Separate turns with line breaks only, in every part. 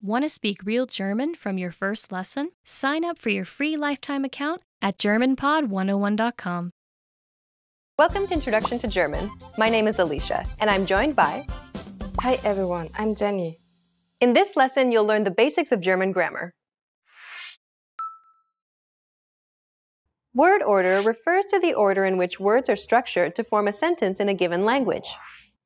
Want to speak real German from your first lesson? Sign up for your free lifetime account at GermanPod101.com.
Welcome to Introduction to German. My name is Alicia, and I'm joined by...
Hi everyone, I'm Jenny.
In this lesson, you'll learn the basics of German grammar. Word order refers to the order in which words are structured to form a sentence in a given language.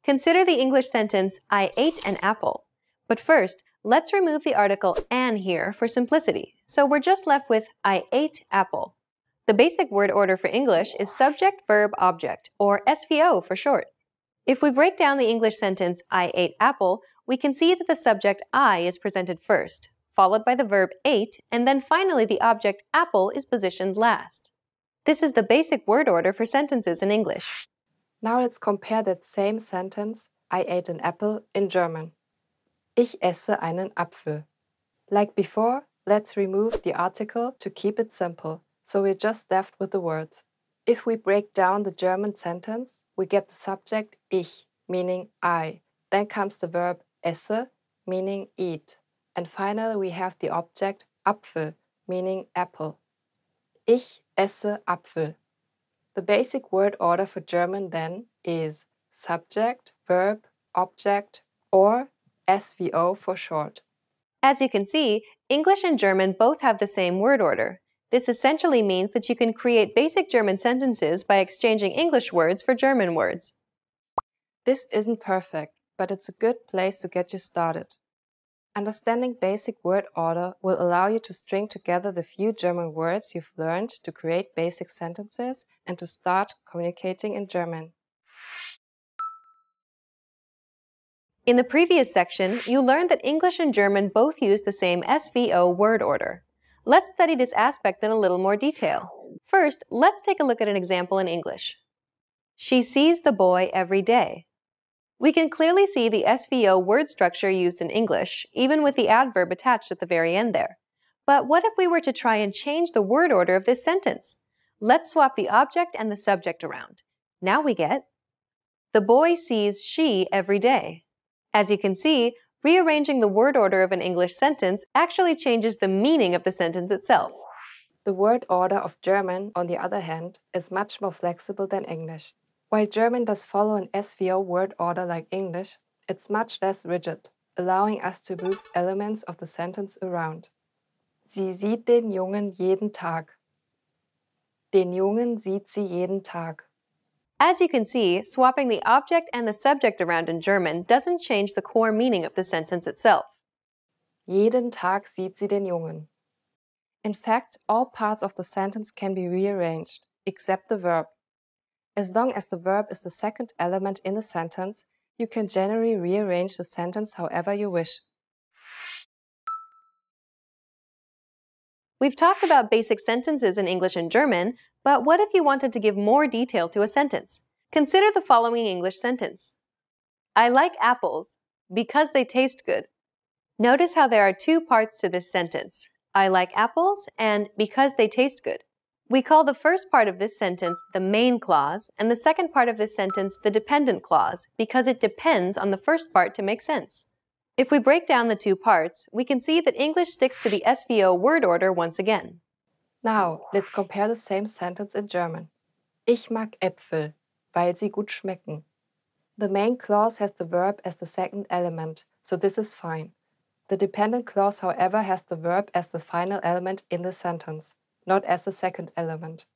Consider the English sentence, I ate an apple. But first, let's remove the article an here for simplicity, so we're just left with I ate apple. The basic word order for English is subject, verb, object, or SVO for short. If we break down the English sentence, I ate apple, we can see that the subject I is presented first, followed by the verb ate, and then finally the object apple is positioned last. This is the basic word order for sentences in English.
Now let's compare that same sentence, I ate an apple, in German. Ich esse einen Apfel. Like before, let's remove the article to keep it simple, so we're just left with the words. If we break down the German sentence, we get the subject ich, meaning I. Then comes the verb esse, meaning eat. And finally we have the object Apfel, meaning apple. Ich esse Apfel. The basic word order for German then is subject, verb, object, or SVO for short.
As you can see, English and German both have the same word order. This essentially means that you can create basic German sentences by exchanging English words for German words.
This isn't perfect, but it's a good place to get you started. Understanding basic word order will allow you to string together the few German words you've learned to create basic sentences and to start communicating in German.
In the previous section, you learned that English and German both use the same SVO word order. Let's study this aspect in a little more detail. First, let's take a look at an example in English. She sees the boy every day. We can clearly see the SVO word structure used in English, even with the adverb attached at the very end there. But what if we were to try and change the word order of this sentence? Let's swap the object and the subject around. Now we get, the boy sees she every day. As you can see, rearranging the word order of an English sentence actually changes the meaning of the sentence itself.
The word order of German, on the other hand, is much more flexible than English. While German does follow an SVO word order like English, it's much less rigid, allowing us to move elements of the sentence around. Sie sieht den Jungen jeden Tag. Den Jungen sieht sie jeden Tag.
As you can see, swapping the object and the subject around in German doesn't change the core meaning of the sentence itself.
Jeden Tag sieht sie den Jungen. In fact, all parts of the sentence can be rearranged, except the verb. As long as the verb is the second element in the sentence, you can generally rearrange the sentence however you wish.
We've talked about basic sentences in English and German, but what if you wanted to give more detail to a sentence? Consider the following English sentence. I like apples because they taste good. Notice how there are two parts to this sentence. I like apples and because they taste good. We call the first part of this sentence the main clause and the second part of this sentence the dependent clause because it depends on the first part to make sense. If we break down the two parts, we can see that English sticks to the SVO word order once again.
Now, let's compare the same sentence in German. Ich mag Äpfel, weil sie gut schmecken. The main clause has the verb as the second element, so this is fine. The dependent clause, however, has the verb as the final element in the sentence, not as the second element.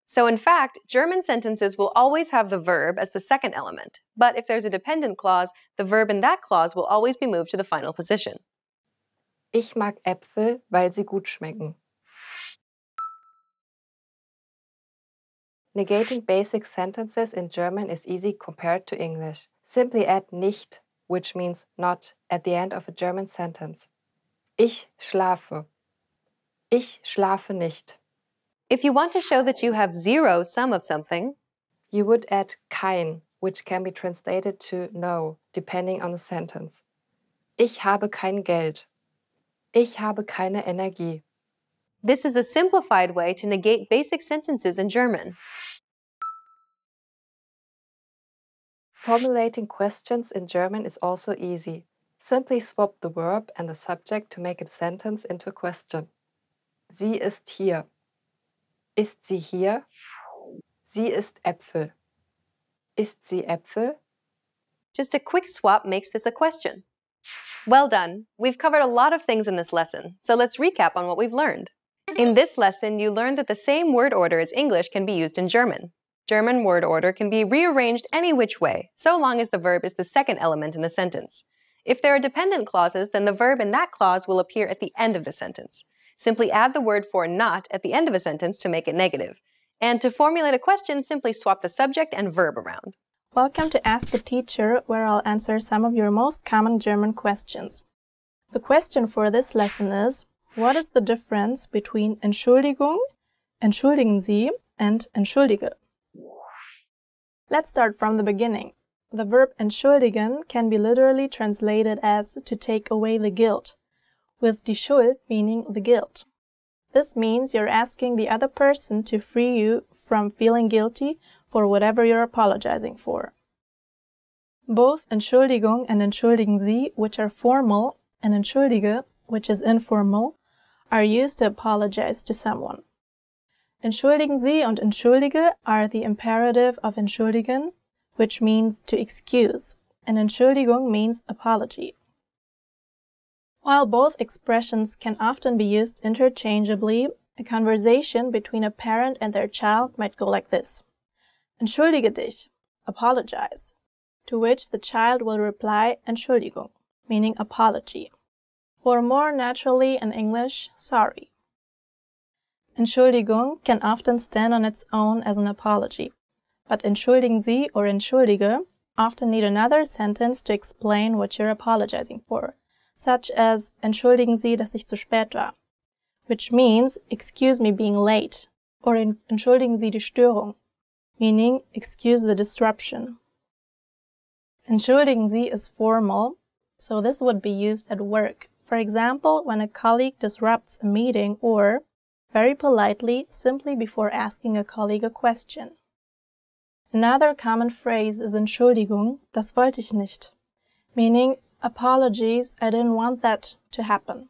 So in fact, German sentences will always have the verb as the second element, but if there's a dependent clause, the verb in that clause will always be moved to the final position.
Ich mag Äpfel, weil sie gut schmecken. Negating basic sentences in German is easy compared to English. Simply add nicht, which means not, at the end of a German sentence. Ich schlafe. Ich schlafe nicht.
If you want to show that you have zero sum of something,
you would add kein, which can be translated to no, depending on the sentence. Ich habe kein Geld. Ich habe keine Energie.
This is a simplified way to negate basic sentences in German.
Formulating questions in German is also easy. Simply swap the verb and the subject to make a sentence into a question. Sie ist hier. Ist sie hier? Sie isst Äpfel. Isst sie Äpfel?
Just a quick swap makes this a question. Well done! We've covered a lot of things in this lesson, so let's recap on what we've learned. In this lesson, you learned that the same word order as English can be used in German. German word order can be rearranged any which way, so long as the verb is the second element in the sentence. If there are dependent clauses, then the verb in that clause will appear at the end of the sentence. Simply add the word for not at the end of a sentence to make it negative. And to formulate a question, simply swap the subject and verb around.
Welcome to Ask a Teacher, where I'll answer some of your most common German questions. The question for this lesson is, what is the difference between Entschuldigung, entschuldigen Sie, and entschuldige? Let's start from the beginning. The verb entschuldigen can be literally translated as to take away the guilt, with die Schuld meaning the guilt. This means you're asking the other person to free you from feeling guilty for whatever you're apologizing for. Both Entschuldigung and entschuldigen Sie, which are formal, and entschuldige, which is informal, are used to apologize to someone. Entschuldigen Sie und entschuldige are the imperative of entschuldigen, which means to excuse, and Entschuldigung means apology. While both expressions can often be used interchangeably, a conversation between a parent and their child might go like this. Entschuldige dich, apologize, to which the child will reply Entschuldigung, meaning apology, or more naturally in English, sorry. Entschuldigung can often stand on its own as an apology, but entschuldigen Sie or entschuldige often need another sentence to explain what you're apologizing for, such as entschuldigen Sie, dass ich zu spät war, which means excuse me being late, or entschuldigen Sie die Störung, meaning excuse the disruption. Entschuldigen Sie is formal, so this would be used at work, for example, when a colleague disrupts a meeting or, very politely, simply before asking a colleague a question. Another common phrase is Entschuldigung, das wollte ich nicht, meaning apologies, I didn't want that to happen.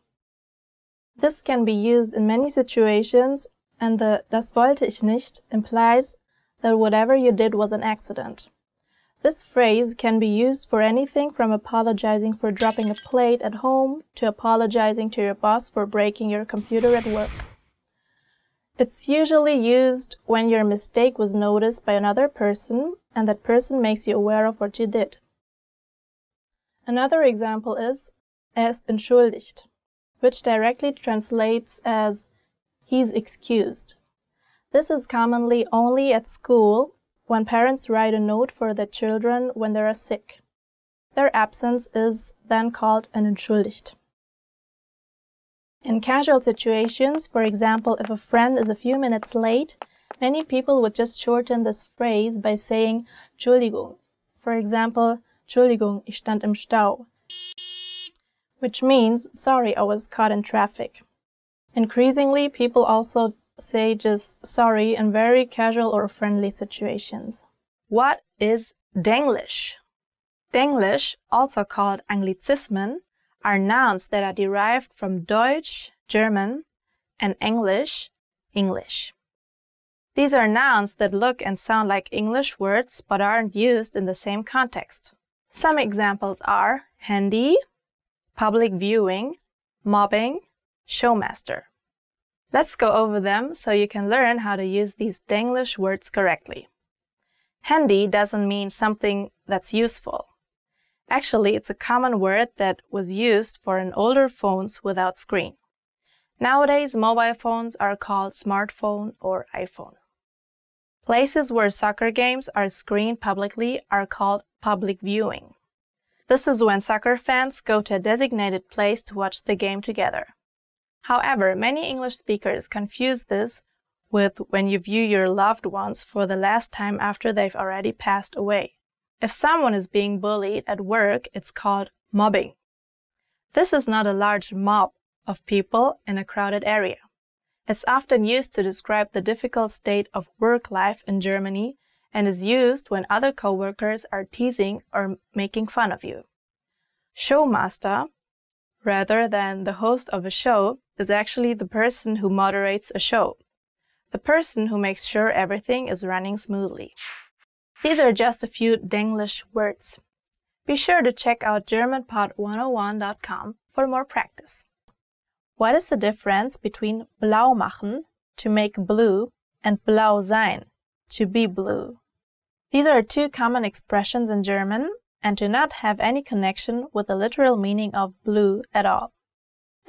This can be used in many situations, and the das wollte ich nicht implies that whatever you did was an accident. This phrase can be used for anything from apologizing for dropping a plate at home to apologizing to your boss for breaking your computer at work. It's usually used when your mistake was noticed by another person and that person makes you aware of what you did. Another example is ist entschuldigt, which directly translates as he's excused. This is commonly only at school when parents write a note for their children when they are sick. Their absence is then called ein entschuldigt. In casual situations, for example, if a friend is a few minutes late, many people would just shorten this phrase by saying Entschuldigung. For example, Entschuldigung, ich stand im Stau, which means, sorry, I was caught in traffic. Increasingly, people also say just sorry in very casual or friendly situations. What is Denglisch? Denglisch, also called Anglizismen, are nouns that are derived from Deutsch, German, and English, English. These are nouns that look and sound like English words but aren't used in the same context. Some examples are handy, public viewing, mobbing, showmaster. Let's go over them so you can learn how to use these Denglisch words correctly. Handy doesn't mean something that's useful. Actually, it's a common word that was used for an older phones without screen. Nowadays, mobile phones are called smartphone or iPhone. Places where soccer games are screened publicly are called public viewing. This is when soccer fans go to a designated place to watch the game together. However, many English speakers confuse this with when you view your loved ones for the last time after they've already passed away. If someone is being bullied at work, it's called mobbing. This is not a large mob of people in a crowded area. It's often used to describe the difficult state of work life in Germany and is used when other coworkers are teasing or making fun of you. Showmaster, rather than the host of a show, is actually the person who moderates a show, the person who makes sure everything is running smoothly. These are just a few Denglish words. Be sure to check out GermanPod101.com for more practice. What is the difference between blau machen, to make blue, and blau sein, to be blue? These are two common expressions in German and do not have any connection with the literal meaning of blue at all.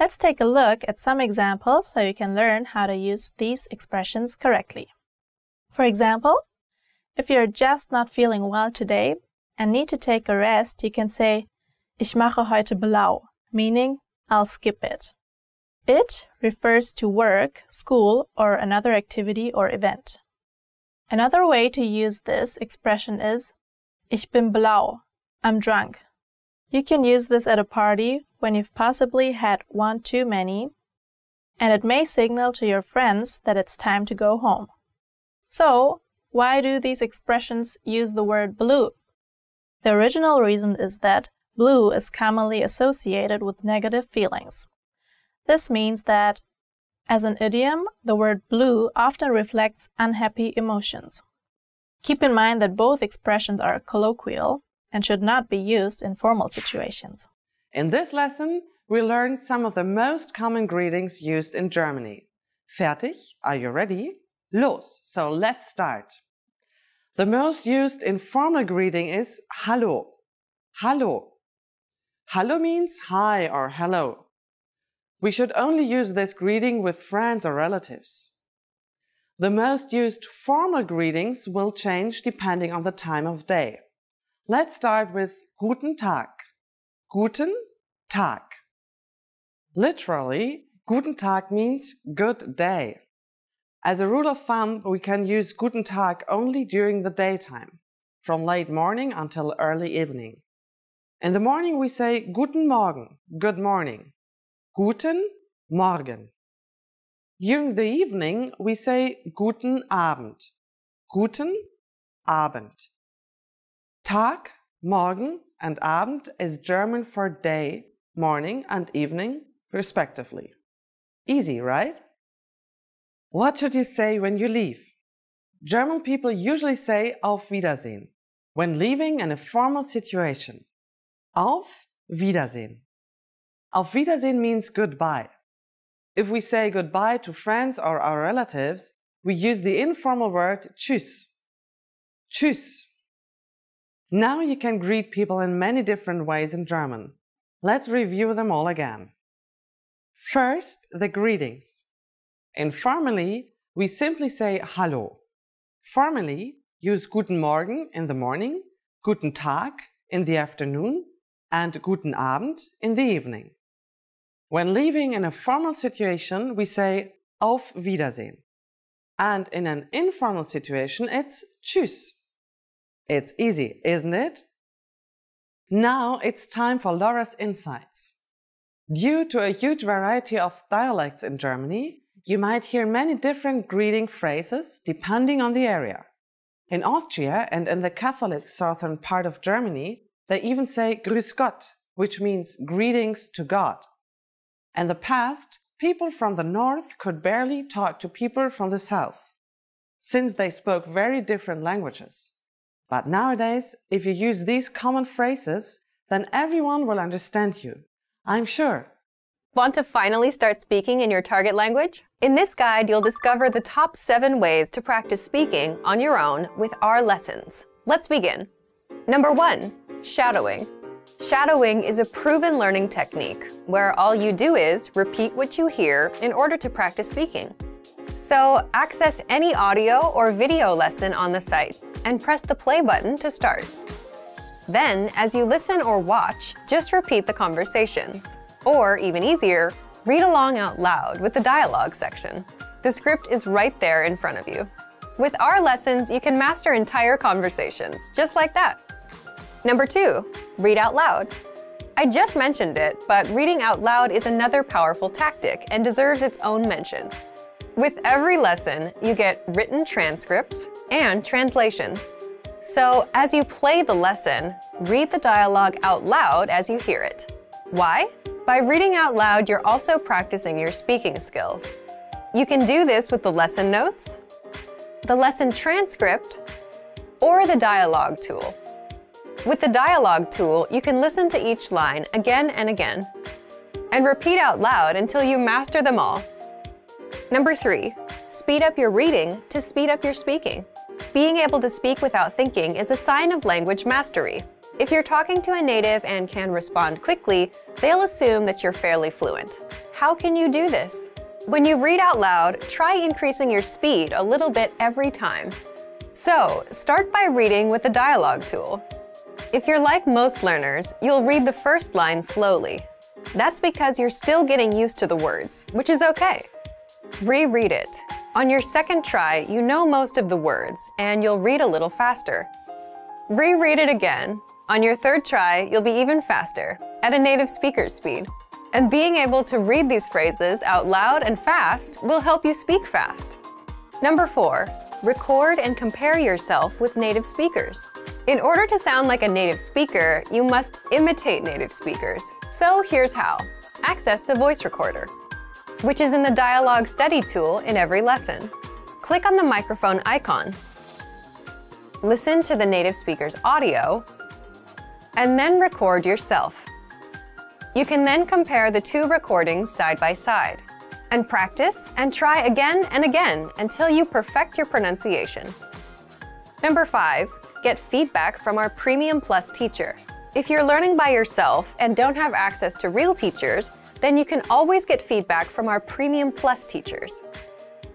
Let's take a look at some examples so you can learn how to use these expressions correctly. For example, if you're just not feeling well today and need to take a rest, you can say, Ich mache heute blau, meaning I'll skip it. It refers to work, school, or another activity or event. Another way to use this expression is Ich bin blau, I'm drunk. You can use this at a party when you've possibly had one too many, and it may signal to your friends that it's time to go home. So, why do these expressions use the word blue? The original reason is that blue is commonly associated with negative feelings. This means that, as an idiom, the word blue often reflects unhappy emotions. Keep in mind that both expressions are colloquial and should not be used in formal situations.
In this lesson, we learned some of the most common greetings used in Germany. Fertig? Are you ready? Los! So let's start. The most used informal greeting is Hallo. Hallo. Hallo means hi or hello. We should only use this greeting with friends or relatives. The most used formal greetings will change depending on the time of day. Let's start with Guten Tag. Guten Tag. Literally, Guten Tag means good day. As a rule of thumb, we can use Guten Tag only during the daytime, from late morning until early evening. In the morning we say Guten Morgen, good morning. Guten Morgen. During the evening we say Guten Abend. Guten Abend. Tag, Morgen and Abend is German for day, morning and evening, respectively. Easy, right? What should you say when you leave? German people usually say Auf Wiedersehen when leaving in a formal situation. Auf Wiedersehen. Auf Wiedersehen means goodbye. If we say goodbye to friends or our relatives, we use the informal word Tschüss. Tschüss. Now you can greet people in many different ways in German. Let's review them all again. First, the greetings. Informally, we simply say Hallo. Formally, use Guten Morgen in the morning, Guten Tag in the afternoon, and Guten Abend in the evening. When leaving in a formal situation, we say Auf Wiedersehen. And in an informal situation, it's Tschüss. It's easy, isn't it? Now it's time for Laura's insights. Due to a huge variety of dialects in Germany, you might hear many different greeting phrases depending on the area. In Austria and in the Catholic southern part of Germany, they even say Grüß Gott, which means greetings to God. In the past, people from the north could barely talk to people from the south, since they spoke very different languages. But nowadays, if you use these common phrases, then everyone will understand you. I'm sure.
Want to finally start speaking in your target language? In this guide, you'll discover the top 7 ways to practice speaking on your own with our lessons. Let's begin. Number 1, shadowing. Shadowing is a proven learning technique where all you do is repeat what you hear in order to practice speaking. So access any audio or video lesson on the site and press the play button to start. Then, as you listen or watch, just repeat the conversations. Or, even easier, read along out loud with the dialogue section. The script is right there in front of you. With our lessons, you can master entire conversations, just like that. Number 2, read out loud. I just mentioned it, but reading out loud is another powerful tactic and deserves its own mention. With every lesson, you get written transcripts and translations. So, as you play the lesson, read the dialogue out loud as you hear it. Why? By reading out loud, you're also practicing your speaking skills. You can do this with the lesson notes, the lesson transcript, or the dialogue tool. With the dialogue tool, you can listen to each line again and again, and repeat out loud until you master them all. Number 3, speed up your reading to speed up your speaking. Being able to speak without thinking is a sign of language mastery. If you're talking to a native and can respond quickly, they'll assume that you're fairly fluent. How can you do this? When you read out loud, try increasing your speed a little bit every time. So, start by reading with the dialogue tool. If you're like most learners, you'll read the first line slowly. That's because you're still getting used to the words, which is okay. Reread it. On your second try, you know most of the words, and you'll read a little faster. Reread it again. On your third try, you'll be even faster, at a native speaker's speed. And being able to read these phrases out loud and fast will help you speak fast. Number 4, record and compare yourself with native speakers. In order to sound like a native speaker, you must imitate native speakers. So here's how. Access the voice recorder, which is in the Dialogue Study tool in every lesson. Click on the microphone icon. Listen to the native speaker's audio, and then record yourself. You can then compare the 2 recordings side by side, and practice and try again and again until you perfect your pronunciation. Number 5, get feedback from our Premium Plus teacher. If you're learning by yourself and don't have access to real teachers, then you can always get feedback from our Premium Plus teachers.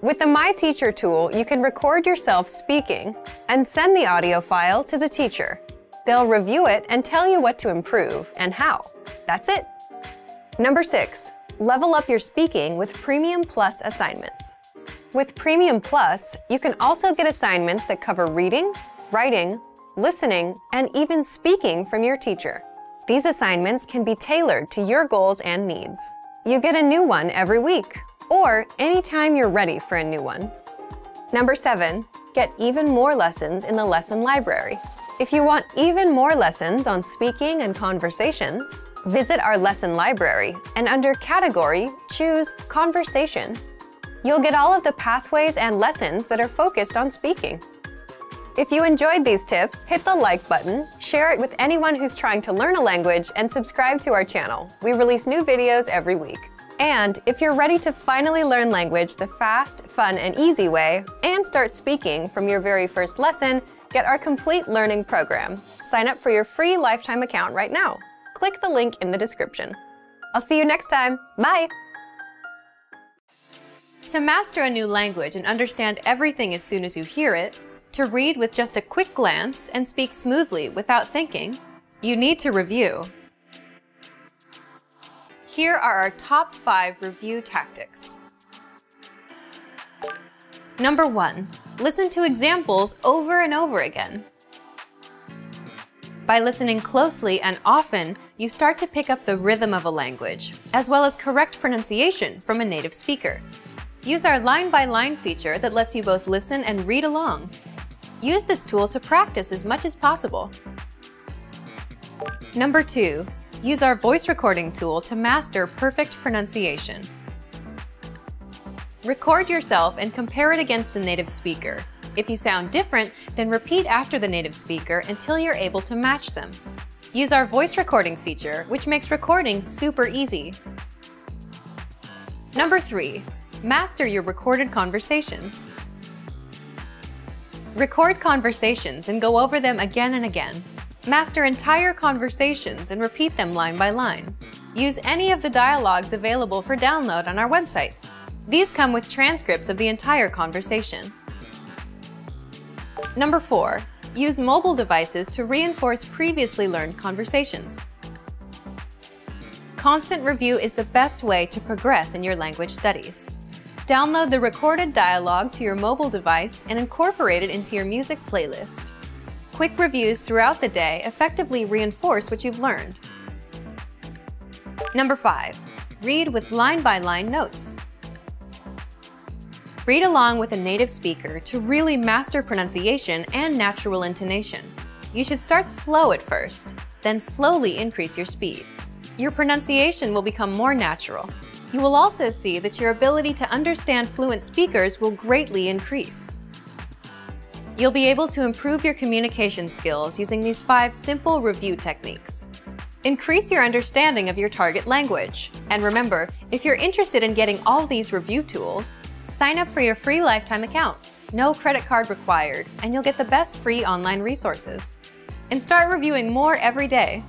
With the My Teacher tool, you can record yourself speaking and send the audio file to the teacher. They'll review it and tell you what to improve and how. That's it. Number 6, level up your speaking with Premium Plus assignments. With Premium Plus, you can also get assignments that cover reading, writing, listening, and even speaking from your teacher. These assignments can be tailored to your goals and needs. You get a new one every week, or anytime you're ready for a new one. Number 7, get even more lessons in the lesson library. If you want even more lessons on speaking and conversations, visit our lesson library and under Category, choose Conversation. You'll get all of the pathways and lessons that are focused on speaking. If you enjoyed these tips, hit the like button, share it with anyone who's trying to learn a language, and subscribe to our channel. We release new videos every week. And if you're ready to finally learn language the fast, fun, and easy way, and start speaking from your very first lesson, get our complete learning program. Sign up for your free lifetime account right now. Click the link in the description. I'll see you next time. Bye! To master a new language and understand everything as soon as you hear it, to read with just a quick glance and speak smoothly without thinking, you need to review. Here are our top 5 review tactics. Number 1, listen to examples over and over again. By listening closely and often, you start to pick up the rhythm of a language, as well as correct pronunciation from a native speaker. Use our line-by-line feature that lets you both listen and read along. Use this tool to practice as much as possible. Number 2, use our voice recording tool to master perfect pronunciation. Record yourself and compare it against the native speaker. If you sound different, then repeat after the native speaker until you're able to match them. Use our voice recording feature, which makes recording super easy. Number 3, master your recorded conversations. Record conversations and go over them again and again. Master entire conversations and repeat them line by line. Use any of the dialogues available for download on our website. These come with transcripts of the entire conversation. Number 4, use mobile devices to reinforce previously learned conversations. Constant review is the best way to progress in your language studies. Download the recorded dialogue to your mobile device and incorporate it into your music playlist. Quick reviews throughout the day effectively reinforce what you've learned. Number 5, read with line-by-line notes. Read along with a native speaker to really master pronunciation and natural intonation. You should start slow at first, then slowly increase your speed. Your pronunciation will become more natural. You will also see that your ability to understand fluent speakers will greatly increase. You'll be able to improve your communication skills using these 5 simple review techniques. Increase your understanding of your target language. And remember, if you're interested in getting all these review tools, sign up for your free lifetime account. No credit card required, and you'll get the best free online resources. And start reviewing more every day.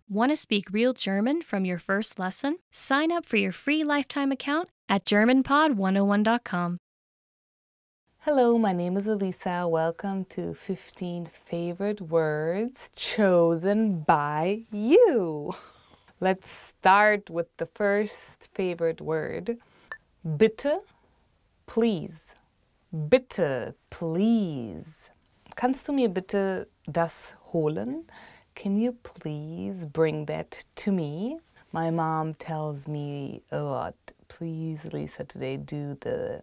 Want to speak real German from your first lesson? Sign up for your free lifetime account at GermanPod101.com.
Hello, my name is Elisa. Welcome to 15 favorite words chosen by you. Let's start with the first favorite word. Bitte, please. Bitte, please. Kannst du mir bitte das holen? Can you please bring that to me? My mom tells me a lot, please, Lisa, today do the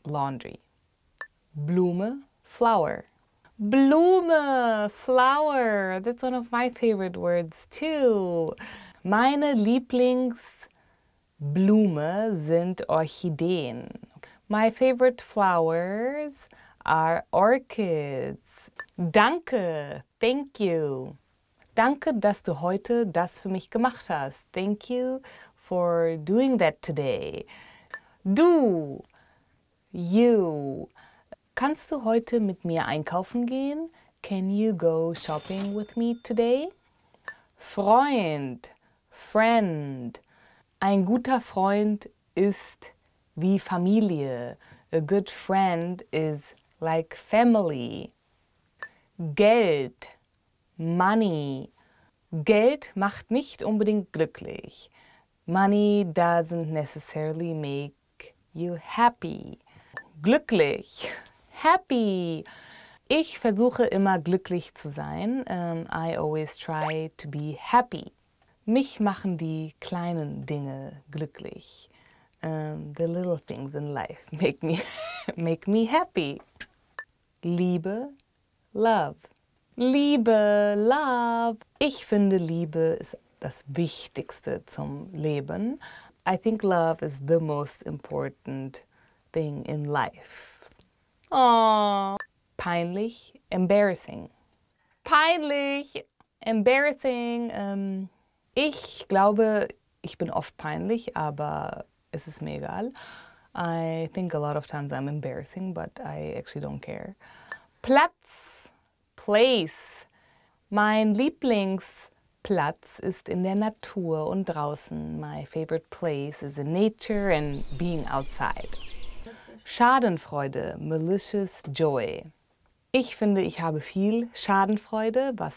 laundry. Blume, flower. Blume, flower. That's one of my favorite words too. Meine Lieblingsblume sind Orchideen. My favorite flowers are orchids. Danke, thank you. Danke, dass du heute das für mich gemacht hast. Thank you for doing that today. Du, you. Kannst du heute mit mir einkaufen gehen? Can you go shopping with me today? Freund, friend. Ein guter Freund ist wie Familie. A good friend is like family. Geld, money. Geld macht nicht unbedingt glücklich. Money doesn't necessarily make you happy. Glücklich, happy. Ich versuche immer glücklich zu sein. I always try to be happy. Mich machen die kleinen Dinge glücklich. The little things in life make me happy. Liebe, love. Liebe, love. Ich finde, Liebe ist das Wichtigste zum Leben. I think love is the most important thing in life. Aww. Peinlich, embarrassing. Peinlich, embarrassing. Ich glaube, ich bin oft peinlich, aber es ist mir egal. I think a lot of times I'm embarrassing, but I actually don't care. Platz, place. Mein Lieblingsplatz ist in der Natur und draußen. My favorite place is in nature and being outside. Schadenfreude, malicious joy. Ich finde, ich habe viel Schadenfreude, was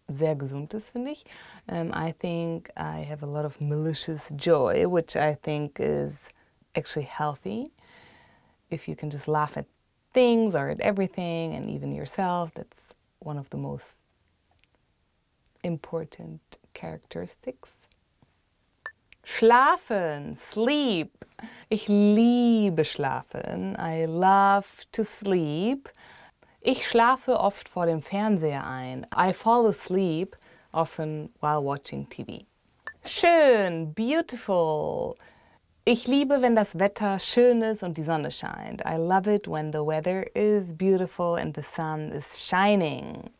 sehr gesund ist, finde ich. I think I have a lot of malicious joy, which I think is actually healthy. If you can just laugh at things or at everything and even yourself, that's one of the most important characteristics. Schlafen, sleep. Ich liebe schlafen. I love to sleep. Ich schlafe oft vor dem Fernseher ein. I fall asleep often while watching TV. Schön, beautiful. Ich liebe, wenn das Wetter schön ist und die Sonne scheint. I love it when the weather is beautiful and the sun is shining.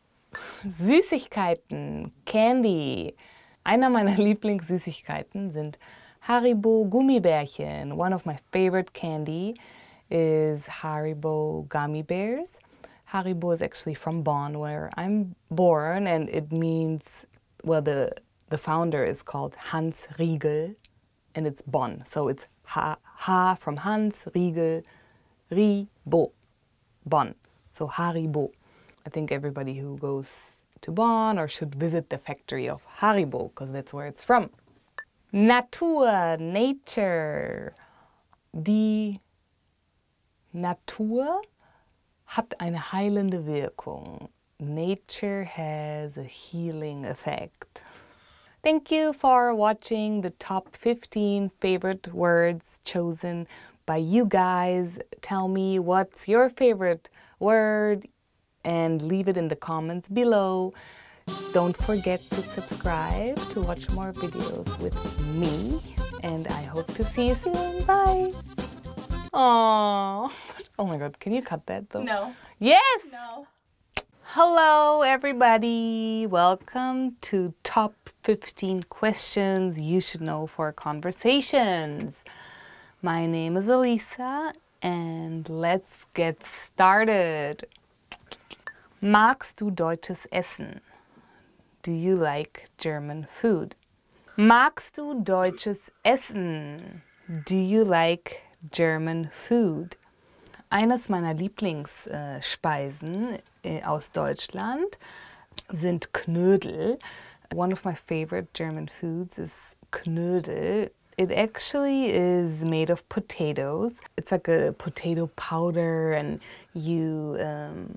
Süßigkeiten, Candy. Einer meiner Lieblingssüßigkeiten sind Haribo Gummibärchen. One of my favorite candy is Haribo Gummy Bears. Haribo is actually from Bonn, where I'm born, and it means, well, the founder is called Hans Riegel, and it's Bonn. So it's Ha from Hans, Riegel, Ribo, Bonn. So Haribo. I think everybody who goes to Bonn or should visit the factory of Haribo, because that's where it's from. Natur, nature. Die Natur hat eine heilende Wirkung. nature has a healing effect. Thank you for watching the top 15 favorite words chosen by you guys. Tell me what's your favorite word and leave it in the comments below. Don't forget to subscribe to watch more videos with me, and I hope to see you soon. Bye! Aww. Oh my god, can you cut that though?
No.
Yes!
No.
Hello everybody! Welcome to Top 15 Questions You Should Know for Conversations. My name is Elisa and let's get started. Magst du deutsches Essen? Do you like German food? Magst du deutsches Essen? Do you like German food? Eines meiner Lieblingsspeisen aus Deutschland sind Knödel. One of my favorite German foods is Knödel. It actually is made of potatoes. It's like a potato powder and you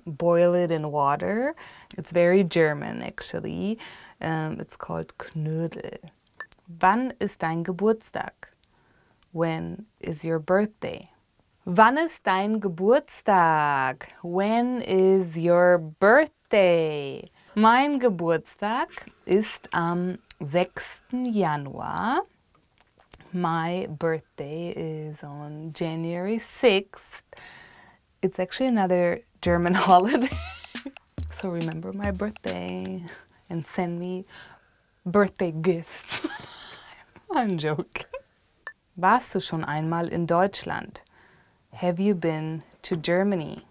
boil it in water. It's very German actually. It's called Knödel. Wann ist dein Geburtstag? When is your birthday? Wann ist dein Geburtstag? When is your birthday? Mein Geburtstag ist am 6. Januar. My birthday is on January 6th. It's actually another German holiday. So remember my birthday and send me birthday gifts. I'm joking. Warst du schon einmal in Deutschland? Have you been to Germany?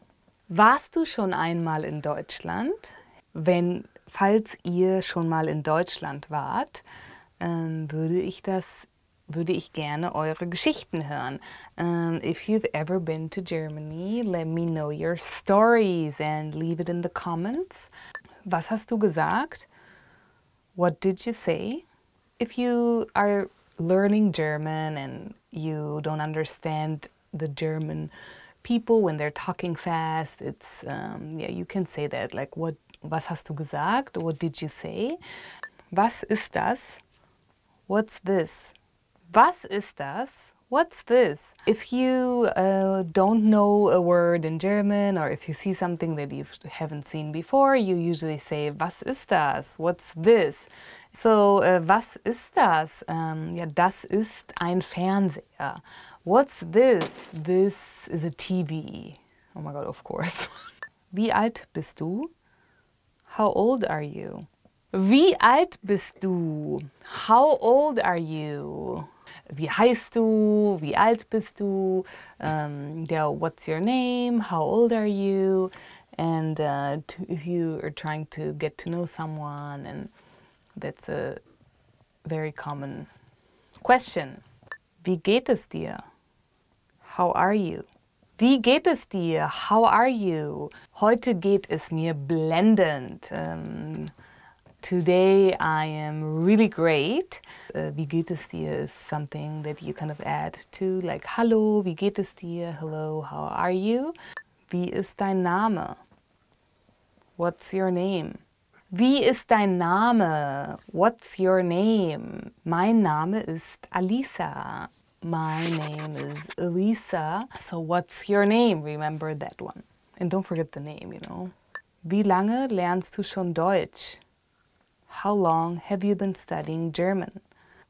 Warst du schon einmal in Deutschland? Falls ihr schon mal in Deutschland wart, würde ich gerne eure Geschichten hören. If you've ever been to Germany, let me know your stories and leave it in the comments. Was hast du gesagt? What did you say? If you are learning German and you don't understand the German people when they're talking fast, it's yeah, you can say that, like was hast du gesagt? What did you say? Was ist das? What's this? Was ist das? What's this? If you don't know a word in German, or if you see something that you haven't seen before, you usually say, was ist das? What's this? So, was ist das? Ja, das ist ein Fernseher. What's this? This is a TV. Oh my god, of course. Wie alt bist du? How old are you? Wie alt bist du? How old are you? Wie heißt du? Wie alt bist du? Yeah, what's your name? How old are you? And if you are trying to get to know someone, and that's a very common question. Wie geht es dir? How are you? Wie geht es dir? How are you? Heute geht es mir blendend. Today I am really great. Wie geht es dir is something that you kind of add to, like hallo, wie geht es dir? Hello, how are you? Wie ist dein Name? What's your name? Wie ist dein Name? What's your name? Mein Name ist Alisa. My name is Elisa. So what's your name? Remember that one. And don't forget the name, you know. Wie lange lernst du schon Deutsch? How long have you been studying German?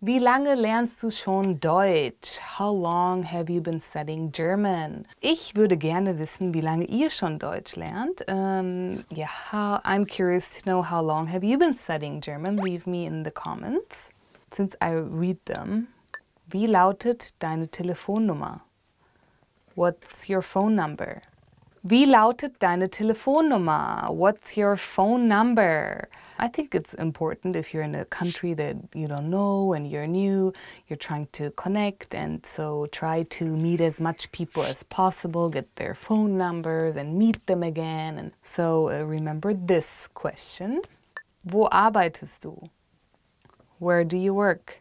Wie lange lernst du schon Deutsch? How long have you been studying German? Ich würde gerne wissen, wie lange ihr schon Deutsch lernt. Yeah, I'm curious to know how long have you been studying German? Leave me in the comments. Since I read them. Wie lautet deine Telefonnummer? What's your phone number? Wie lautet deine Telefonnummer? What's your phone number? I think it's important if you're in a country that you don't know and you're new, you're trying to connect, and so try to meet as much people as possible, get their phone numbers and meet them again. And so remember this question. Wo arbeitest du? Where do you work?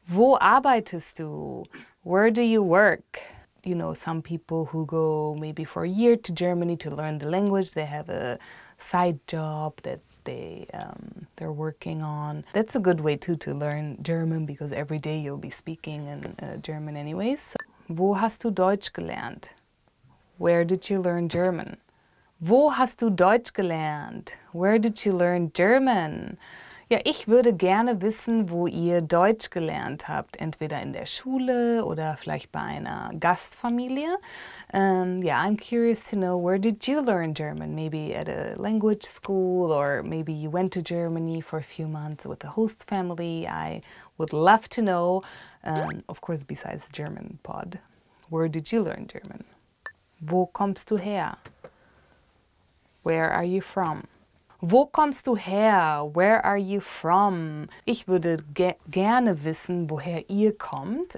Wo arbeitest du? Where do you work? You know, some people who go maybe for a year to Germany to learn the language, they have a side job that they're working on. That's a good way too to learn German, because every day you'll be speaking in German anyways. Wo hast du Deutsch gelernt? Where did you learn German? Wo hast du Deutsch gelernt? Where did you learn German? Ja, ich würde gerne wissen, wo ihr Deutsch gelernt habt. Entweder in der Schule oder vielleicht bei einer Gastfamilie. Yeah, I'm curious to know, where did you learn German? Maybe at a language school, or maybe you went to Germany for a few months with a host family. I would love to know, of course, besides German pod. Where did you learn German? Wo kommst du her? Where are you from? Wo kommst du her? Where are you from? Ich würde gerne wissen, woher ihr kommt.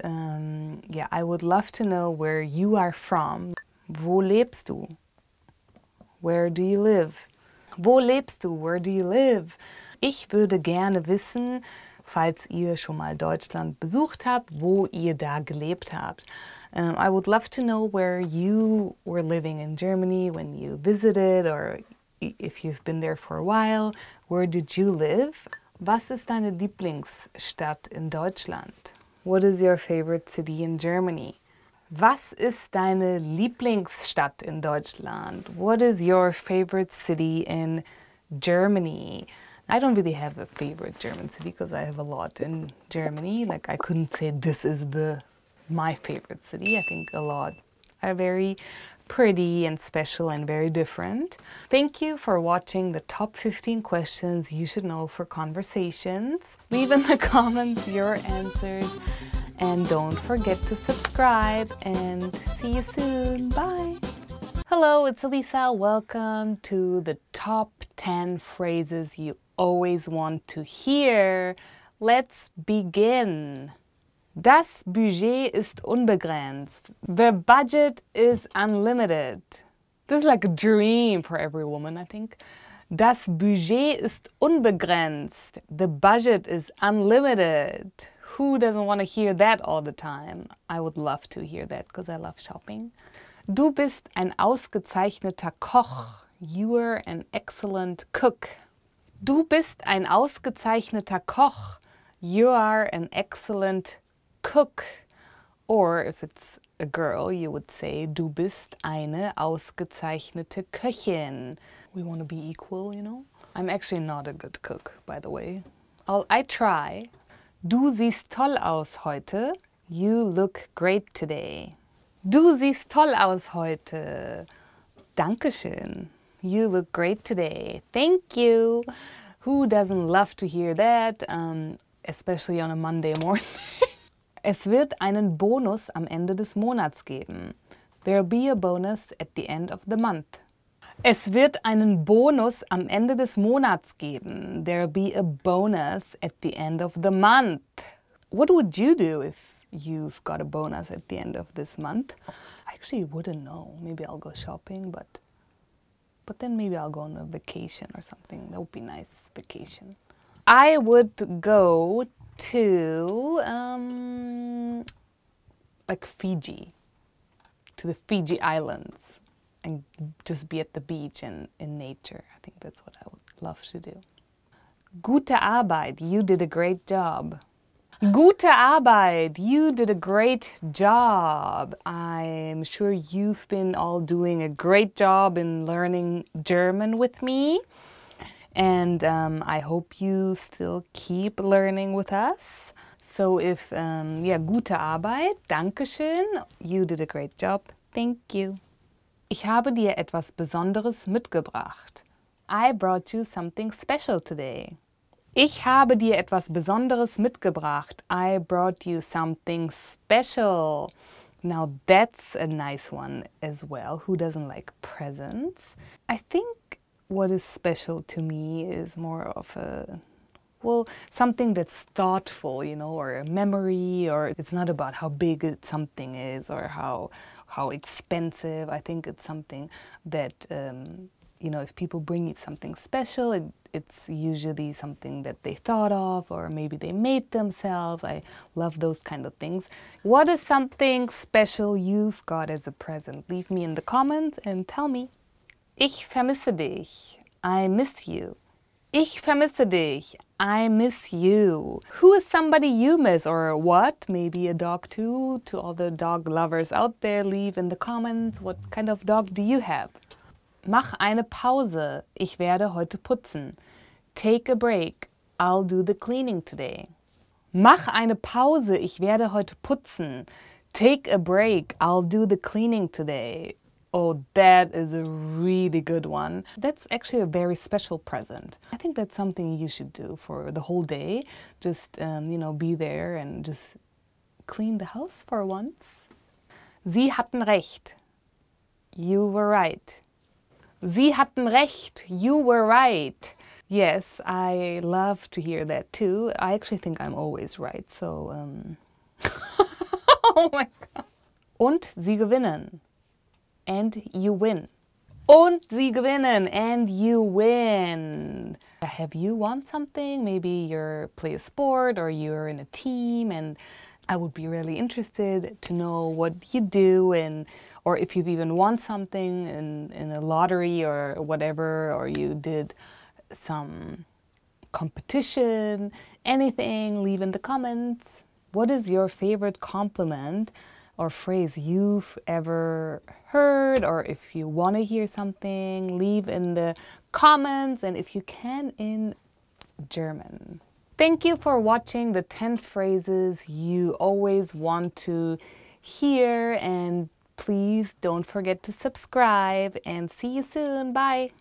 Yeah, I would love to know where you are from. Wo lebst du? Where do you live? Wo lebst du? Where do you live? Ich würde gerne wissen, falls ihr schon mal Deutschland besucht habt, wo ihr da gelebt habt. I would love to know where you were living in Germany when you visited, or if you've been there for a while. Where did you live? Was ist deine Lieblingsstadt in Deutschland? What is your favorite city in Germany? Was ist deine Lieblingsstadt in Deutschland? What is your favorite city in Germany? I don't really have a favorite German city because I have a lot in Germany. Like, I couldn't say this is my favorite city. I think a lot are very pretty and special and very different. Thank you for watching the top 15 questions you should know for conversations. Leave in the comments your answers, and don't forget to subscribe, and see you soon. Bye! Hello, it's Elisa. Welcome to the top 10 phrases you always want to hear. Let's begin. Das Budget ist unbegrenzt. The budget is unlimited. This is like a dream for every woman, I think. Das Budget ist unbegrenzt. The budget is unlimited. Who doesn't want to hear that all the time? I would love to hear that because I love shopping. Du bist ein ausgezeichneter Koch. You are an excellent cook. Du bist ein ausgezeichneter Koch. You are an excellent cook. Or if it's a girl, you would say, du bist eine ausgezeichnete Köchin. We want to be equal, you know? I'm actually not a good cook, by the way. I try. Du siehst toll aus heute. You look great today. Du siehst toll aus heute. Dankeschön. You look great today. Thank you. Who doesn't love to hear that? Especially on a Monday morning. Es wird einen Bonus am Ende des Monats geben. There'll be a bonus at the end of the month. Es wird einen Bonus am Ende des Monats geben. There'll be a bonus at the end of the month. What would you do if you've got a bonus at the end of this month? I actually wouldn't know. Maybe I'll go shopping, but then maybe I'll go on a vacation or something. That would be nice, vacation. I would go to like Fiji, to the Fiji Islands, and just be at the beach and in nature. I think that's what I would love to do. Gute Arbeit, you did a great job. Gute Arbeit, you did a great job. I'm sure you've been all doing a great job in learning German with me. And I hope you still keep learning with us. So if, gute Arbeit, Dankeschön, you did a great job, thank you. Ich habe dir etwas Besonderes mitgebracht. I brought you something special today. Ich habe dir etwas Besonderes mitgebracht. I brought you something special. Now that's a nice one as well. Who doesn't like presents? I think what is special to me is more of something that's thoughtful, you know, or a memory, or it's not about how big something is or how expensive. I think it's something that, if people bring you something special, it's usually something that they thought of, or maybe they made themselves. I love those kind of things. What is something special you've got as a present? Leave me in the comments and tell me. Ich vermisse dich. I miss you. Ich vermisse dich. I miss you. Who is somebody you miss or what? Maybe a dog too. To all the dog lovers out there, leave in the comments what kind of dog do you have. Mach eine Pause. Ich werde heute putzen. Take a break. I'll do the cleaning today. Mach eine Pause. Ich werde heute putzen. Take a break. I'll do the cleaning today. Oh, that is a really good one. That's actually a very special present. I think that's something you should do for the whole day. Just, be there and just clean the house for once. Sie hatten recht. You were right. Sie hatten recht. You were right. Yes, I love to hear that too. I actually think I'm always right, so, oh my God. Und sie gewinnen. And you win. Und sie gewinnen, and you win. Have you won something? Maybe you play a sport or you're in a team, and I would be really interested to know what you do, or if you've even won something in a lottery or whatever, or you did some competition, anything, leave in the comments. What is your favorite compliment or phrase you've ever heard, or if you want to hear something, leave in the comments, and if you can, in German. Thank you for watching the 10 phrases you always want to hear, and please don't forget to subscribe, and see you soon. Bye!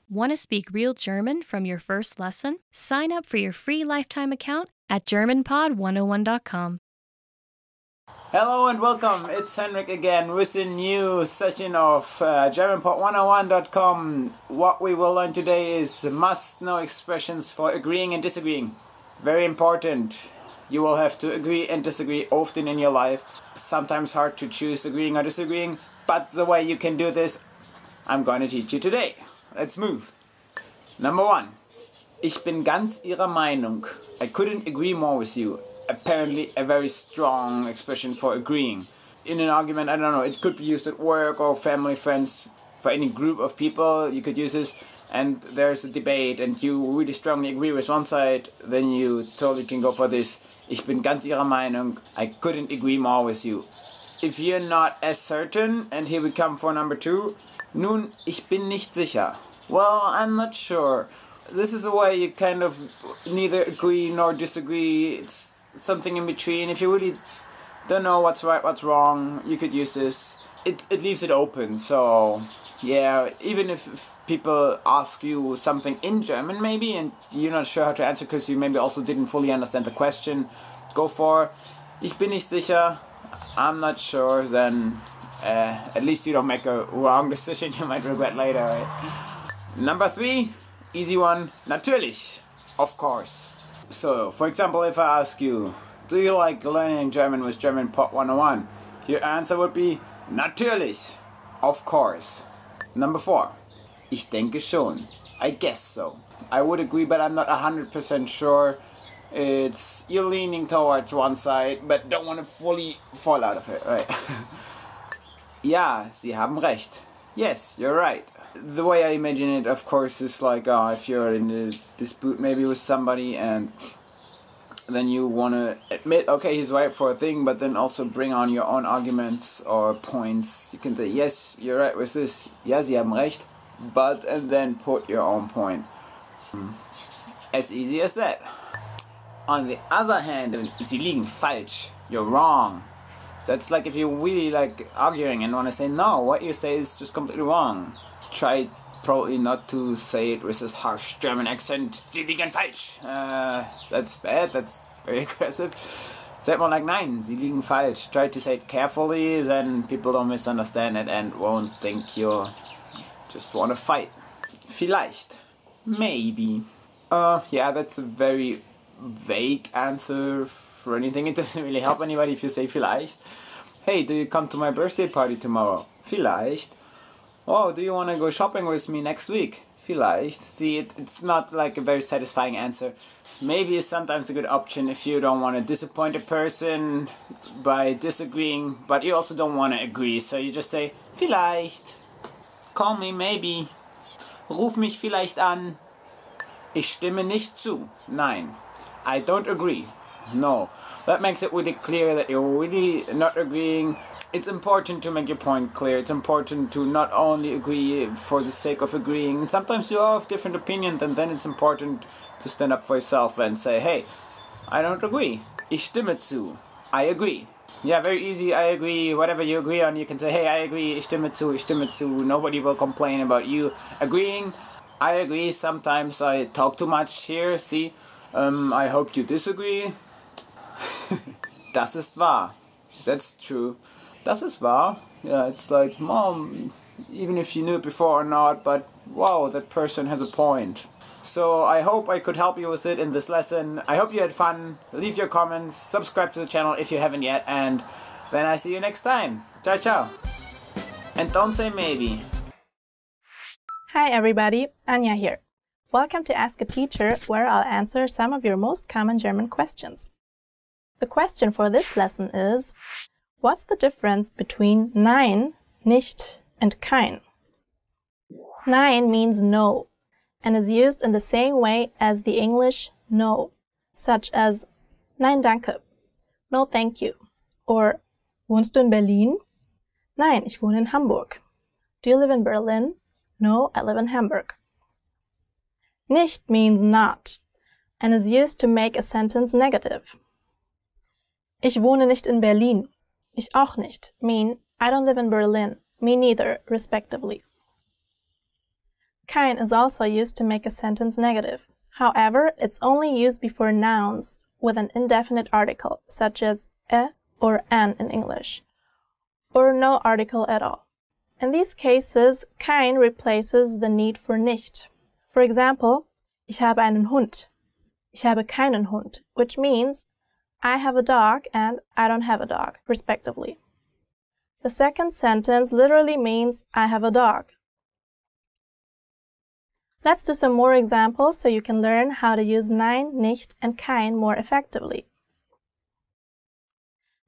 Want to speak real German from your first lesson? Sign up for your free lifetime account at GermanPod101.com.
Hello and welcome, it's Henrik again with a new session of GermanPod101.com. What we will learn today is must-know expressions for agreeing and disagreeing. Very important. You will have to agree and disagree often in your life. Sometimes hard to choose agreeing or disagreeing, but the way you can do this, I'm going to teach you today. Let's move. Number 1. Ich bin ganz Ihrer Meinung. I couldn't agree more with you. Apparently a very strong expression for agreeing. In an argument, I don't know, it could be used at work or family, friends, for any group of people, you could use this, and there's a debate and you really strongly agree with one side, then you totally can go for this. Ich bin ganz Ihrer Meinung. I couldn't agree more with you. If you're not as certain, and here we come for number 2, nun, ich bin nicht sicher. Well, I'm not sure. This is a way you kind of neither agree nor disagree. It's something in between. If you really don't know what's right, what's wrong, you could use this. It leaves it open, so yeah, even if people ask you something in German maybe and you're not sure how to answer because you maybe also didn't fully understand the question, go for ich bin nicht sicher, I'm not sure, then at least you don't make a wrong decision you might regret later, right? Number 3, easy one, natürlich, of course. So, for example, if I ask you, do you like learning German with German Pod 101? Your answer would be, natürlich, of course. Number 4, ich denke schon, I guess so. I would agree, but I'm not 100% sure. It's, you're leaning towards one side, but don't want to fully fall out of it, right? Ja, Sie haben recht. Yes, you're right. The way I imagine it, of course, is like if you're in a dispute maybe with somebody and then you want to admit, okay, he's right for a thing, but then also bring on your own arguments or points. You can say, yes, you're right with this. Ja, Sie haben recht. But, and then put your own point. As easy as that. On the other hand, Sie liegen falsch. You're wrong. That's like if you're really like arguing and want to say, no, what you say is just completely wrong. Try probably not to say it with this harsh German accent. Sie liegen falsch. That's bad. That's very aggressive. Say it more like nein, Sie liegen falsch. Try to say it carefully, then people don't misunderstand it and won't think you just want to fight. Vielleicht. Maybe. Yeah, that's a very vague answer for anything. It doesn't really help anybody if you say vielleicht. Hey, do you come to my birthday party tomorrow? Vielleicht. Oh, do you want to go shopping with me next week? Vielleicht. See, it's not like a very satisfying answer. Maybe it's sometimes a good option if you don't want to disappoint a person by disagreeing, but you also don't want to agree, so you just say vielleicht. Call me maybe. Ruf mich vielleicht an. Ich stimme nicht zu. Nein. I don't agree. No. That makes it really clear that you're really not agreeing. It's important to make your point clear. It's important to not only agree for the sake of agreeing. Sometimes you have different opinions, and then it's important to stand up for yourself and say, hey, I don't agree. Ich stimme zu. I agree. Yeah, very easy. I agree. Whatever you agree on, you can say, hey, I agree. Ich stimme zu. Ich stimme zu. Nobody will complain about you agreeing. I agree. Sometimes I talk too much here. See, I hope you disagree. Das ist wahr. That's true. Das ist wahr. Yeah, it's like, Mom, even if you knew it before or not, but wow, that person has a point. So I hope I could help you with it in this lesson. I hope you had fun. Leave your comments, subscribe to the channel if you haven't yet, and then I see you next time. Ciao, ciao. And don't say maybe.
Hi everybody, Anja here. Welcome to Ask a Teacher, where I'll answer some of your most common German questions. The question for this lesson is, what's the difference between nein, nicht, and kein? Nein means no, and is used in the same way as the English no, such as nein danke, no thank you, or wohnst du in Berlin? Nein, ich wohne in Hamburg. Do you live in Berlin? No, I live in Hamburg. Nicht means not, and is used to make a sentence negative. Ich wohne nicht in Berlin. Ich auch nicht mean I don't live in Berlin, me neither, respectively. Kein is also used to make a sentence negative. However, it's only used before nouns with an indefinite article, such as or an in English, or no article at all. In these cases, kein replaces the need for nicht. For example, ich habe einen Hund. Ich habe keinen Hund, which means I have a dog and I don't have a dog, respectively. The second sentence literally means I have a dog. Let's do some more examples so you can learn how to use nein, nicht, and kein more effectively.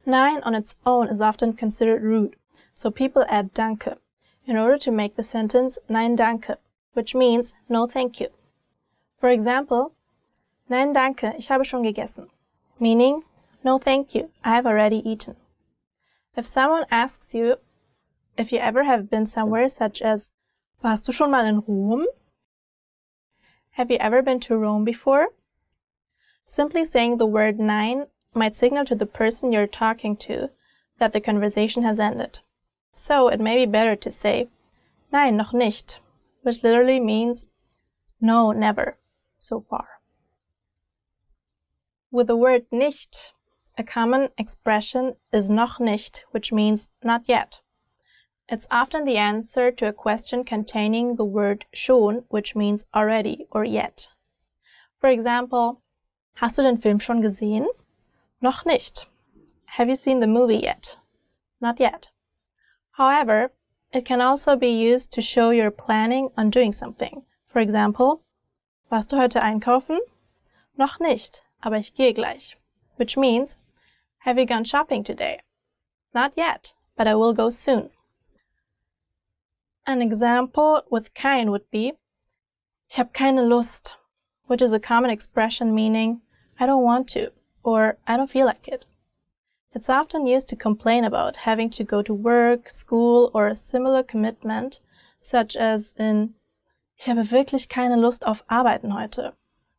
Nein on its own is often considered rude, so people add danke in order to make the sentence nein danke, which means no thank you. For example, nein danke, ich habe schon gegessen, meaning no thank you, I have already eaten. If someone asks you if you ever have been somewhere, such as warst du schon mal in Rom? Have you ever been to Rome before? Simply saying the word nein might signal to the person you're talking to that the conversation has ended. So it may be better to say nein, noch nicht, which literally means no, never, so far. With the word nicht, a common expression is noch nicht, which means not yet. It's often the answer to a question containing the word schon, which means already or yet. For example, hast du den Film schon gesehen? Noch nicht. Have you seen the movie yet? Not yet. However, it can also be used to show you're planning on doing something. For example, warst du heute einkaufen? Noch nicht, aber ich gehe gleich. Which means, have you gone shopping today? Not yet, but I will go soon. An example with kein would be, ich habe keine Lust, which is a common expression meaning, I don't want to, or I don't feel like it. It's often used to complain about having to go to work, school, or a similar commitment, such as in, ich habe wirklich keine Lust auf Arbeiten heute,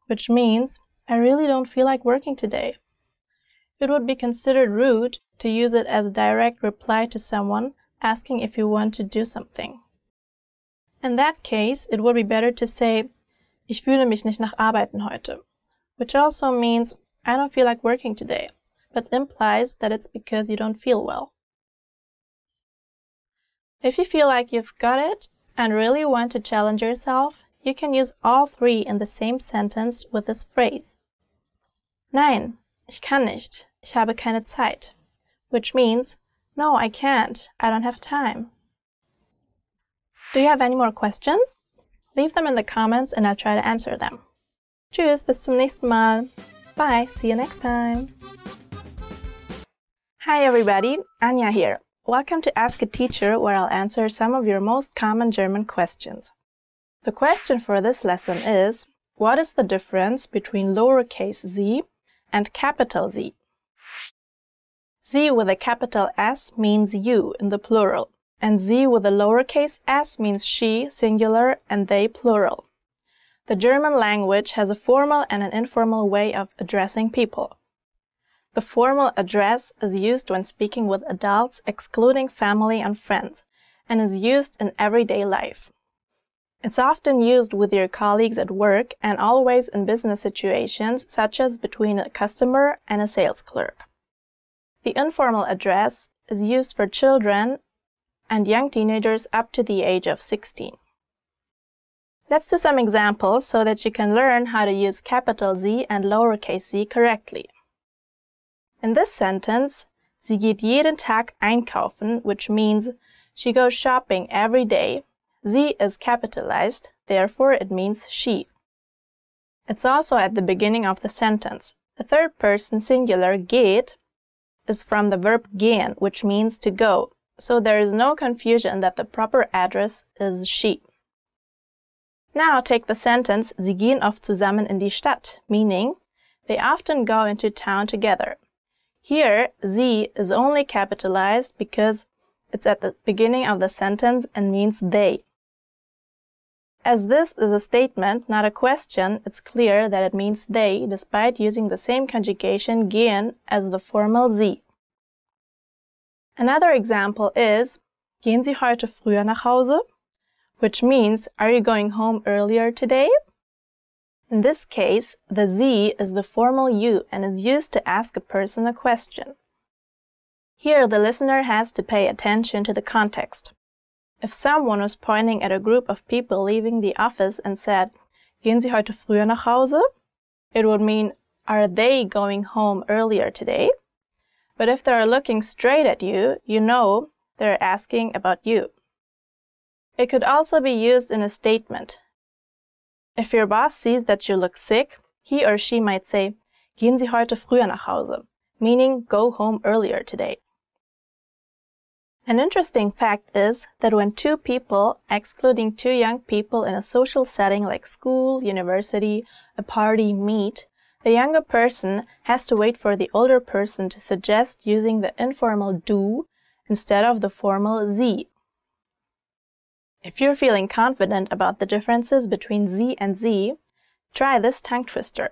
which means, I really don't feel like working today. It would be considered rude to use it as a direct reply to someone asking if you want to do something. In that case, it would be better to say, ich fühle mich nicht nach Arbeiten heute, which also means, I don't feel like working today, but implies that it's because you don't feel well. If you feel like you've got it and really want to challenge yourself, you can use all three in the same sentence with this phrase. Nein, ich kann nicht, ich habe keine Zeit, which means, no, I can't, I don't have time. Do you have any more questions? Leave them in the comments and I'll try to answer them. Tschüss, bis zum nächsten Mal. Bye, see you next time. Hi everybody, Anja here. Welcome to Ask a Teacher, where I'll answer some of your most common German questions. The question for this lesson is, what is the difference between lowercase z and capital Z? Z with a capital S means you in the plural, and Z with a lowercase s means she, singular, and they, plural. The German language has a formal and an informal way of addressing people. The formal address is used when speaking with adults, excluding family and friends, and is used in everyday life. It's often used with your colleagues at work and always in business situations, such as between a customer and a sales clerk. The informal address is used for children and young teenagers up to the age of 16. Let's do some examples so that you can learn how to use capital Z and lowercase z correctly. In this sentence, sie geht jeden Tag einkaufen, which means she goes shopping every day. Z is capitalized, therefore it means she. It's also at the beginning of the sentence. The third person singular geht is from the verb gehen, which means to go, so there is no confusion that the proper address is she. Now take the sentence, sie gehen oft zusammen in die Stadt, meaning they often go into town together. Here, sie is only capitalized because it's at the beginning of the sentence and means they. As this is a statement, not a question, it's clear that it means they, despite using the same conjugation gehen as the formal sie. Another example is, gehen Sie heute früher nach Hause? Which means, are you going home earlier today? In this case, the sie is the formal you and is used to ask a person a question. Here, the listener has to pay attention to the context. If someone was pointing at a group of people leaving the office and said, gehen Sie heute früher nach Hause? It would mean, are they going home earlier today? But if they're looking straight at you, you know they're asking about you. It could also be used in a statement. If your boss sees that you look sick, he or she might say, gehen Sie heute früher nach Hause, meaning go home earlier today. An interesting fact is that when two people, excluding two young people in a social setting like school, university, a party, meet, the younger person has to wait for the older person to suggest using the informal du instead of the formal sie. If you're feeling confident about the differences between sie and sie, try this tongue twister.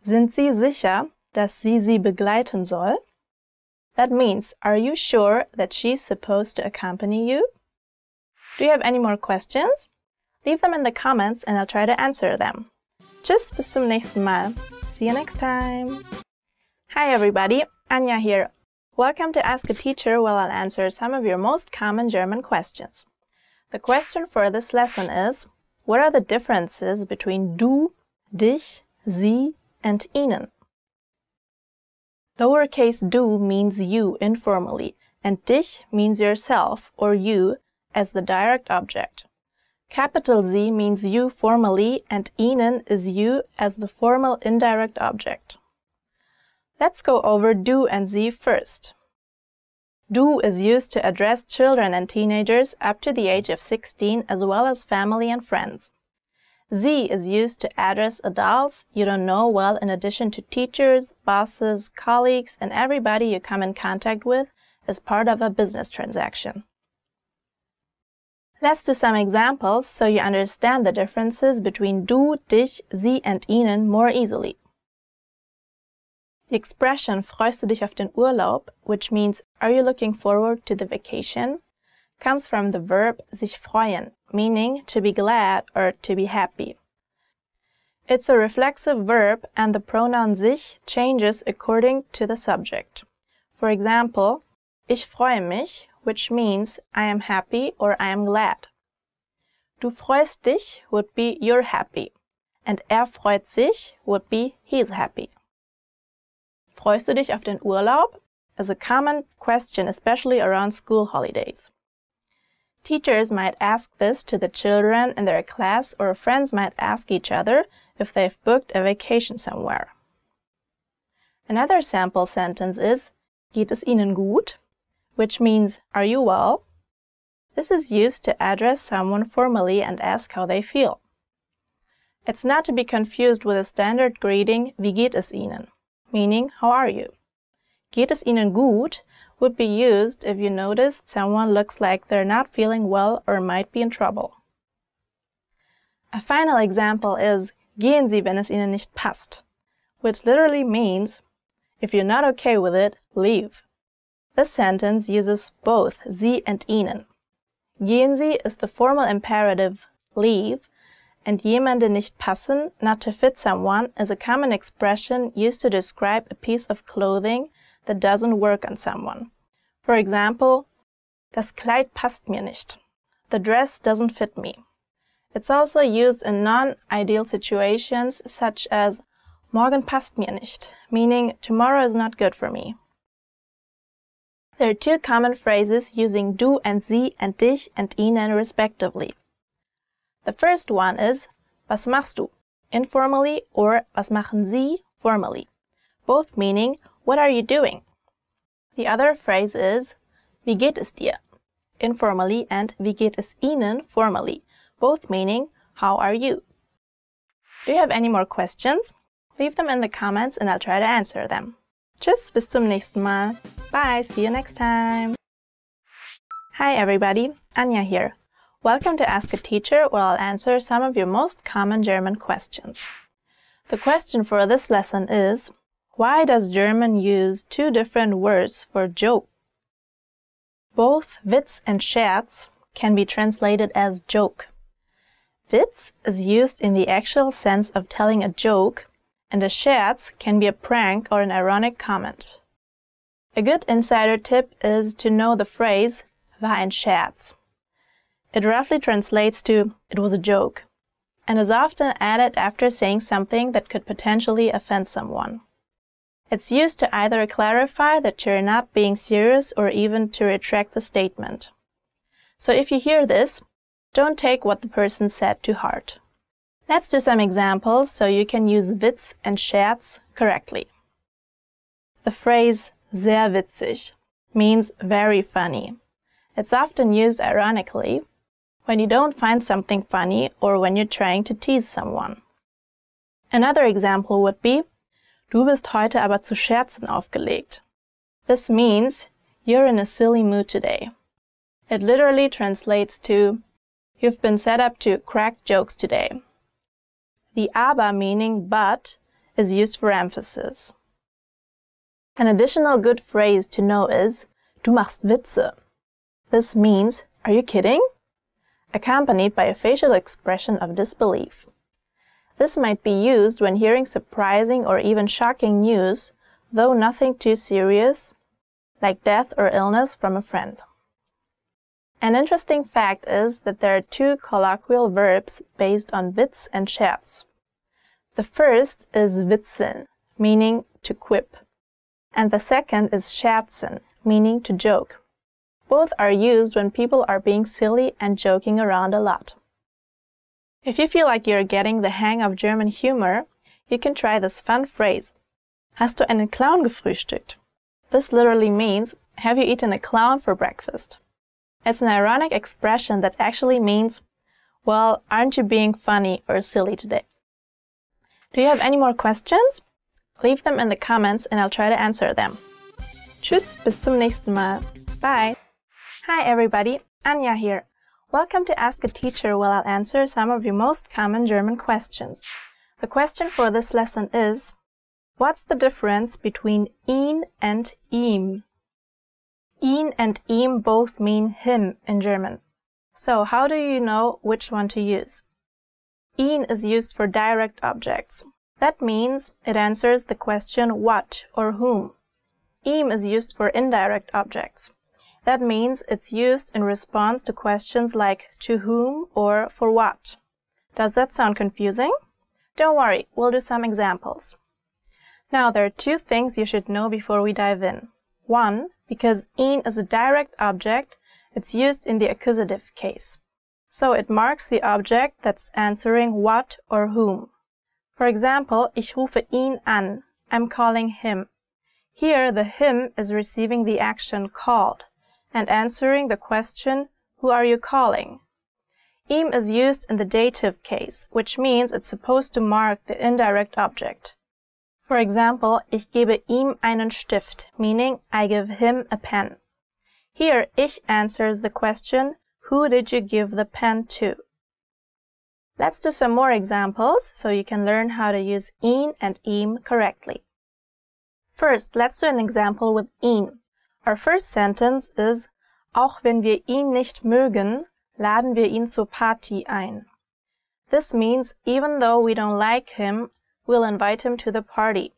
Sind Sie sicher, dass sie begleiten soll? That means, are you sure that she's supposed to accompany you? Do you have any more questions? Leave them in the comments and I'll try to answer them. Tschüss, bis zum nächsten Mal. See you next time. Hi everybody, Anja here. Welcome to Ask a Teacher, where I'll answer some of your most common German questions. The question for this lesson is, what are the differences between du, dich, sie, and ihnen? Lowercase du means you informally, and dich means yourself or you as the direct object. Capital Z means you formally, and ihnen is you as the formal indirect object. Let's go over du and sie first. Du is used to address children and teenagers up to the age of 16, as well as family and friends. Sie is used to address adults you don't know well, in addition to teachers, bosses, colleagues, and everybody you come in contact with as part of a business transaction. Let's do some examples so you understand the differences between du, dich, sie, and ihnen more easily. The expression freust du dich auf den Urlaub, which means are you looking forward to the vacation, comes from the verb sich freuen, meaning to be glad or to be happy. It's a reflexive verb and the pronoun sich changes according to the subject. For example, ich freue mich, which means I am happy or I am glad. Du freust dich would be you're happy, and freut sich would be he's happy. Freust du dich auf den Urlaub? Is a common question, especially around school holidays. Teachers might ask this to the children in their class, or friends might ask each other if they've booked a vacation somewhere. Another sample sentence is, geht es Ihnen gut? Which means, are you well? This is used to address someone formally and ask how they feel. It's not to be confused with a standard greeting, wie geht es Ihnen? Meaning, how are you? Geht es Ihnen gut would be used if you noticed someone looks like they're not feeling well or might be in trouble. A final example is, gehen Sie, wenn es Ihnen nicht passt, which literally means, if you're not okay with it, leave. This sentence uses both Sie and Ihnen. Gehen Sie is the formal imperative, leave, and jemanden nicht passen, not to fit someone, is a common expression used to describe a piece of clothing that doesn't work on someone. For example, das Kleid passt mir nicht. The dress doesn't fit me. It's also used in non-ideal situations such as morgen passt mir nicht, meaning tomorrow is not good for me. There are two common phrases using du and sie and dich and ihnen respectively. The first one is was machst du, informally, or was machen Sie, formally, both meaning what are you doing? The other phrase is wie geht es dir, informally, and wie geht es Ihnen, formally, both meaning how are you? Do you have any more questions? Leave them in the comments and I'll try to answer them. Tschüss, bis zum nächsten Mal. Bye, see you next time. Hi everybody, Anja here. Welcome to Ask a Teacher, where I'll answer some of your most common German questions. The question for this lesson is, why does German use two different words for joke? Both Witz and Scherz can be translated as joke. Witz is used in the actual sense of telling a joke, and a Scherz can be a prank or an ironic comment. A good insider tip is to know the phrase war ein Scherz. It roughly translates to it was a joke, and is often added after saying something that could potentially offend someone. It's used to either clarify that you're not being serious or even to retract the statement. So if you hear this, don't take what the person said to heart. Let's do some examples so you can use Witz and Scherz correctly. The phrase sehr witzig means very funny. It's often used ironically when you don't find something funny or when you're trying to tease someone. Another example would be Du bist heute aber zu Scherzen aufgelegt. This means you're in a silly mood today. It literally translates to you've been set up to crack jokes today. The aber meaning but is used for emphasis. An additional good phrase to know is Du machst Witze. This means are you kidding? Accompanied by a facial expression of disbelief. This might be used when hearing surprising or even shocking news, though nothing too serious, like death or illness from a friend. An interesting fact is that there are two colloquial verbs based on Witz and Scherz. The first is witzeln, meaning to quip, and the second is scherzen, meaning to joke. Both are used when people are being silly and joking around a lot. If you feel like you're getting the hang of German humor, you can try this fun phrase. Hast du einen Clown gefrühstückt? This literally means, have you eaten a clown for breakfast? It's an ironic expression that actually means, well, aren't you being funny or silly today? Do you have any more questions? Leave them in the comments and I'll try to answer them. Tschüss, bis zum nächsten Mal. Bye. Hi everybody, Anja here. Welcome to Ask a Teacher, where I'll answer some of your most common German questions. The question for this lesson is, what's the difference between ihn and ihm? Ihn and ihm both mean him in German. So how do you know which one to use? Ihn is used for direct objects. That means it answers the question what or whom. Ihm is used for indirect objects. That means it's used in response to questions like to whom or for what. Does that sound confusing? Don't worry, we'll do some examples. Now, there are two things you should know before we dive in. One, because ihn is a direct object, it's used in the accusative case. So it marks the object that's answering what or whom. For example, ich rufe ihn an. I'm calling him. Here, the him is receiving the action called and answering the question, Who are you calling? Ihm is used in the dative case, which means it's supposed to mark the indirect object. For example, ich gebe ihm einen Stift, meaning I give him a pen. Here, ich answers the question, who did you give the pen to? Let's do some more examples so you can learn how to use ihn and ihm correctly. First, let's do an example with ihn. Our first sentence is, auch wenn wir ihn nicht mögen, laden wir ihn zur Party ein. This means, even though we don't like him, we'll invite him to the party.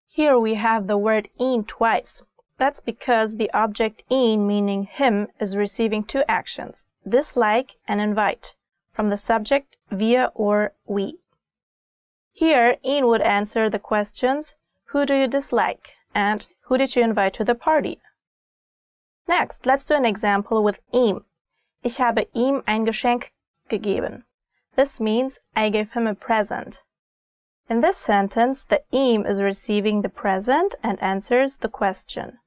Here we have the word ihn twice. That's because the object ihn, meaning him, is receiving two actions, dislike and invite, from the subject wir or we. Here, ihn would answer the questions, who do you dislike? And who did you invite to the party? Next, let's do an example with ihm. Ich habe ihm ein Geschenk gegeben. This means I gave him a present. In this sentence, the ihm is receiving the present and answers the question.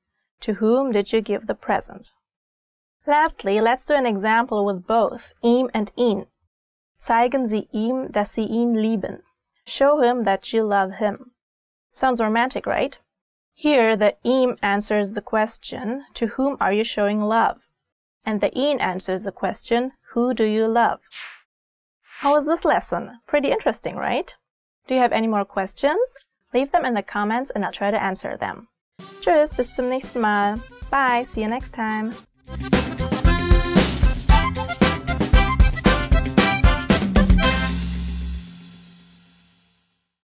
To whom did you give the present? Lastly, let's do an example with both ihm and ihn. Zeigen Sie ihm, dass Sie ihn lieben. Show him that you love him. Sounds romantic, right? Here, the ihm answers the question, to whom are you showing love? And the ihn answers the question, who do you love? How was this lesson? Pretty interesting, right? Do you have any more questions? Leave them in the comments and I'll try to answer them. Tschüss, bis zum nächsten Mal. Bye, see you next time.